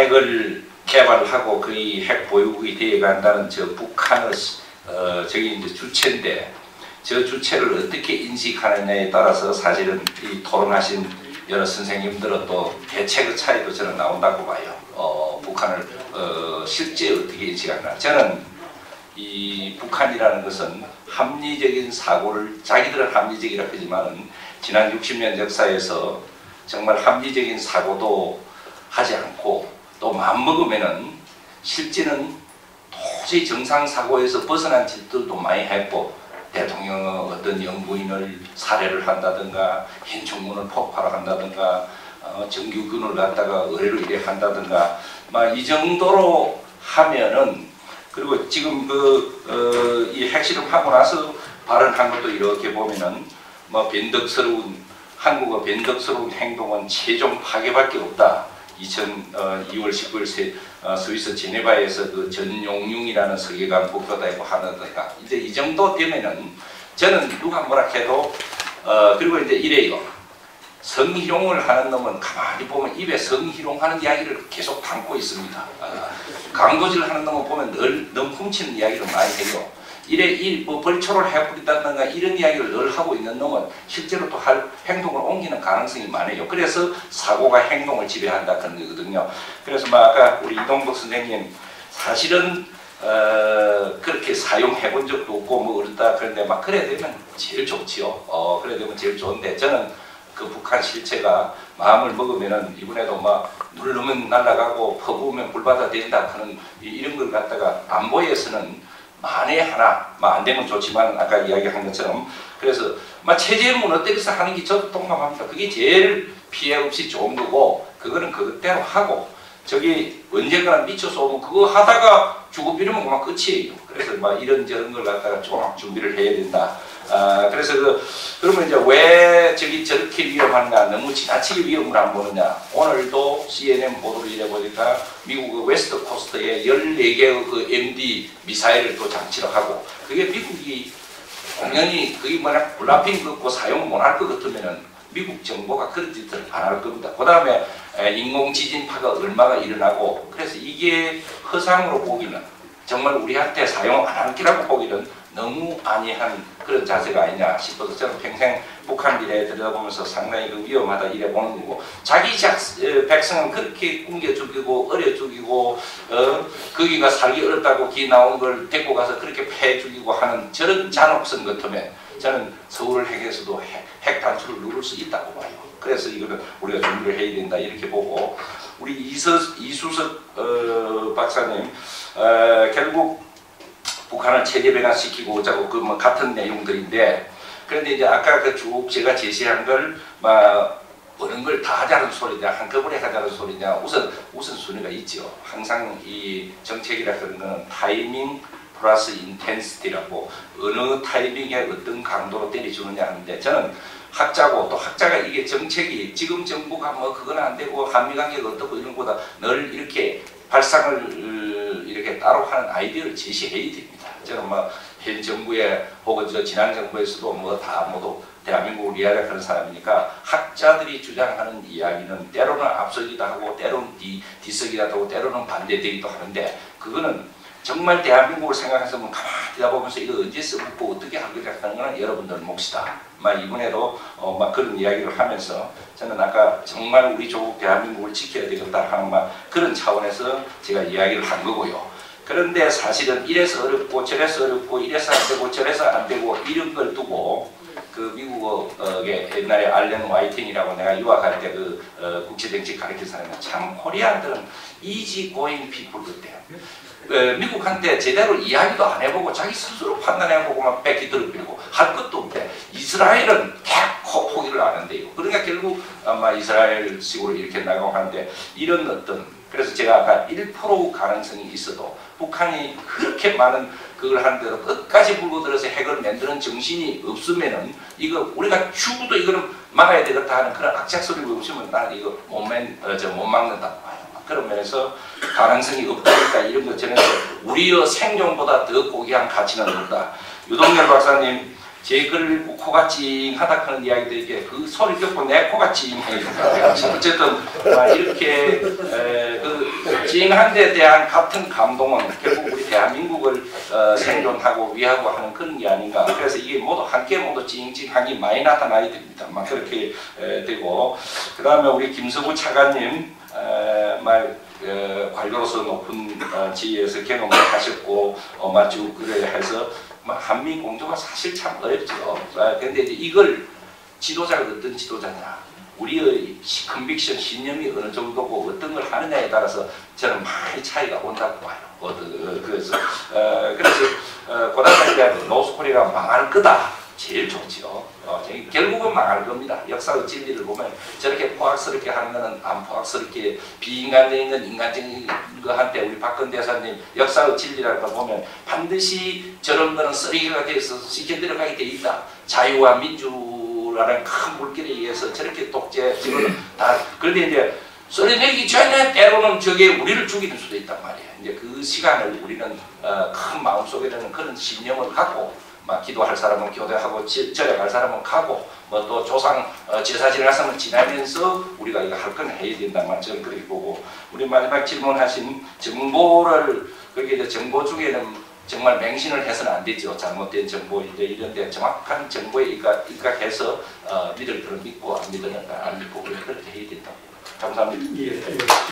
핵을 개발하고 거의 핵 보유국이 되어간다는 저 북한의 저기 이제 주체인데 저 주체를 어떻게 인식하느냐에 따라서 사실은 이 토론하신 여러 선생님들은 또 대책의 차이도 저는 나온다고 봐요. 북한을 실제 어떻게 인식하나. 저는 이 북한이라는 것은 합리적인 사고를 자기들은 합리적이라고 하지만은 지난 60년 역사에서 정말 합리적인 사고도 하지 않고 또 마음먹으면은 실제는 도저히 정상사고에서 벗어난 짓들도 많이 했고 대통령의 어떤 영부인을 살해를 한다든가 현충문을 폭발한다든가 정규군을 갖다가 의뢰로 이래 한다든가 막 이 정도로 하면은 그리고 지금 이 핵실험하고 나서 발언한 것도 이렇게 보면은 뭐 변덕스러운 한국의 변덕스러운 행동은 최종 파괴밖에 없다. 2월 19일 스위스 제네바에서 그 전용융이라는 서기관 국가다이고 하는데가 이제 이 정도 되면은 저는 누가 뭐라 해도 그리고 이제 이래요. 성희롱을 하는 놈은 가만히 보면 입에 성희롱하는 이야기를 계속 담고 있습니다. 강도질 하는 놈은 보면 늘 너무 훔치는 이야기를 많이 해요. 이래 뭐 벌초를 해버린다든가 이런 이야기를 늘 하고 있는 놈은 실제로 또 할 행동을 옮기는 가능성이 많아요. 그래서 사고가 행동을 지배한다 그런 거거든요. 그래서 막 아까 우리 이동복 선생님 사실은 그렇게 사용해 본 적도 없고 뭐 그렇다 그런데 막 그래야 되면 제일 좋지요. 그래야 되면 제일 좋은데 저는 그 북한 실체가 마음을 먹으면은 이번에도 막 누르면 날아가고 퍼부으면 불바다 된다 하는 이런 걸 갖다가 안보에서는 만에 하나, 안 되면 좋지만 아까 이야기한 것처럼 그래서 체제의 무너뜨려서 하는 게 저도 동감합니다. 그게 제일 피해 없이 좋은 거고 그거는 그것대로 하고 저기 언젠가는 미쳐서 오면 그거 하다가 죽어 비르면 그만 끝이에요. 그래서 이런저런 걸 갖다가 좀 준비를 해야 된다. 그래서 그러면 이제 왜 저기 저렇게 위험한가 너무 지나치게 위험을 안 보느냐. 오늘도 CNN 보도를 이래 보니까 미국 웨스트 코스트에 14개의 그 MD 미사일을 또 장치를 하고 그게 미국이 당연히 그게 뭐냐 블라핑 긋고 사용 못 할 것 같으면은 미국 정부가 그런 짓을 안 할 겁니다. 그 다음에 인공지진파가 얼마가 일어나고 그래서 이게 허상으로 보기는 정말 우리한테 사용 안 할 기라고 보기는 너무 아니한 그런 자세가 아니냐 싶어서 저는 평생 북한 일에 들여다보면서 상당히 그 위험하다 이래 보는 거고 자기 백성은 그렇게 굶겨 죽이고 어려 죽이고 거기가 살기 어렵다고 기 나온 걸 데리고 가서 그렇게 패 죽이고 하는 저런 잔혹성 같으면 저는 서울을 핵에서도 핵 단추를 누를 수 있다고 봐요. 그래서 이거는 우리가 준비를 해야 된다 이렇게 보고 우리 이수석 박사님 결국 북한을 체제 변화시키고자 하고 그 같은 내용들인데 그런데 이제 아까 그 쭉 제가 제시한 걸 어느 걸 다 하자는 소리냐 한꺼번에 하자는 소리냐 우선순위가 있죠. 항상 이 정책이라는 건 타이밍 플러스 인텐시티라고 어느 타이밍에 어떤 강도로 때려주느냐 하는데 저는 학자고 또 학자가 이게 정책이 지금 정부가 뭐 그건 안 되고 한미관계가 어떻고 이런 거보다 늘 이렇게 발상을 이렇게 따로 하는 아이디어를 제시해야 됩니다. 저는 현 정부에 혹은 지난 정부에서도 다 모두 대한민국을 이야기하는 사람이니까 학자들이 주장하는 이야기는 때로는 앞서기도 하고 때로는 뒤서기도 하고 때로는 반대되기도 하는데 그거는 정말 대한민국을 생각해서 가만히 들여다보면서 이거 언제 써먹고 어떻게 할 거냐 하는 거는 여러분들 몫이다. 이번에도 그런 이야기를 하면서 저는 아까 정말 우리 조국 대한민국을 지켜야 되겠다 하는 그런 차원에서 제가 이야기를 한 거고요. 그런데 사실은 이래서 어렵고 저래서 어렵고 이래서 안 되고 저래서 안 되고 이런 걸 두고 그 미국의 옛날에 알렌 화이팅이라고 내가 유학할 때 그 국제정치 가르친 사람이 참 코리안들은 easy going people 같대요. 미국한테 제대로 이야기도 안 해보고 자기 스스로 판단해보고만 뺏기 들어버리고 할 것도 없대. 이스라엘은 결코 포기를 안 한대요. 그러니까 결국 아마 이스라엘식으로 이렇게 나가고 하는데 이런 그래서 제가 아까 1% 가능성이 있어도 북한이 그렇게 많은 그걸 하는데도 끝까지 물고들어서 핵을 만드는 정신이 없으면은 이거 우리가 죽어도 이거는 막아야 되겠다 하는 그런 악착소리가 없으면 나는 이거 못 막는다고 봐요. 그런 면에서 가능성이 없다니까 이런 것 저는 우리의 생존보다 더 고귀한 가치는 없다. 유동열 박사님 제 글 읽고 코가 찡하다 하는 이야기도 이렇게 그 소리 듣고 내 코가 찡해요. 어쨌든 이렇게 찡한 데 대한 같은 감동은 결국 우리 대한민국을 생존하고 위하고 하는 그런 게 아닌가. 그래서 이게 모두 함께 모두 찡찡하게 많이 나타나야 됩니다. 막 그렇게 되고, 그 다음에 우리 김서구 차관님 관료로서 높은 지위에서 경험을 하셨고 쭉 그래 해서 한미 공조가 사실 참 어렵죠. 근데 이제 이걸 지도자가 어떤 지도자냐, 우리의 컨빅션, 신념이 어느 정도고 어떤 걸 하느냐에 따라서 저는 많이 차이가 온다고 봐요. 그래서 고단하게 대한 노스코리아가 망할 거다. 제일 좋죠. 결국은 망할 겁니다. 역사의 진리를 보면 저렇게 포악스럽게 하는 것은 안 포악스럽게 비인간적인 건 인간적인 거한테 우리 박근 대사님 역사의 진리라고 보면 반드시 저런 거는 쓰레기가 돼서 시켜 들어가게 돼 있다. 자유와 민주라는 큰 물길에 의해서 저렇게 독재 지금 다 그런데 이제 소리내기 전에 때로는 저게 우리를 죽이는 수도 있단 말이에요. 이제 그 시간을 우리는 큰 마음속에는 그런 신념을 갖고 막 기도할 사람은 기도하고 절약할 사람은 가고 뭐 또 조상 제사 지낼 사람은 지나면서 우리가 이거 할 건 해야 된다는 말 저는 그렇게 보고, 우리 마지막 질문하신 정보를 그렇게 이제 정보 중에는 정말 맹신을 해서는 안 되죠. 잘못된 정보 이런데 정확한 정보에 입각해서 믿을 거는 믿고 안 믿으면 안 믿고 그렇게 해야 된다고. 감사합니다. 예.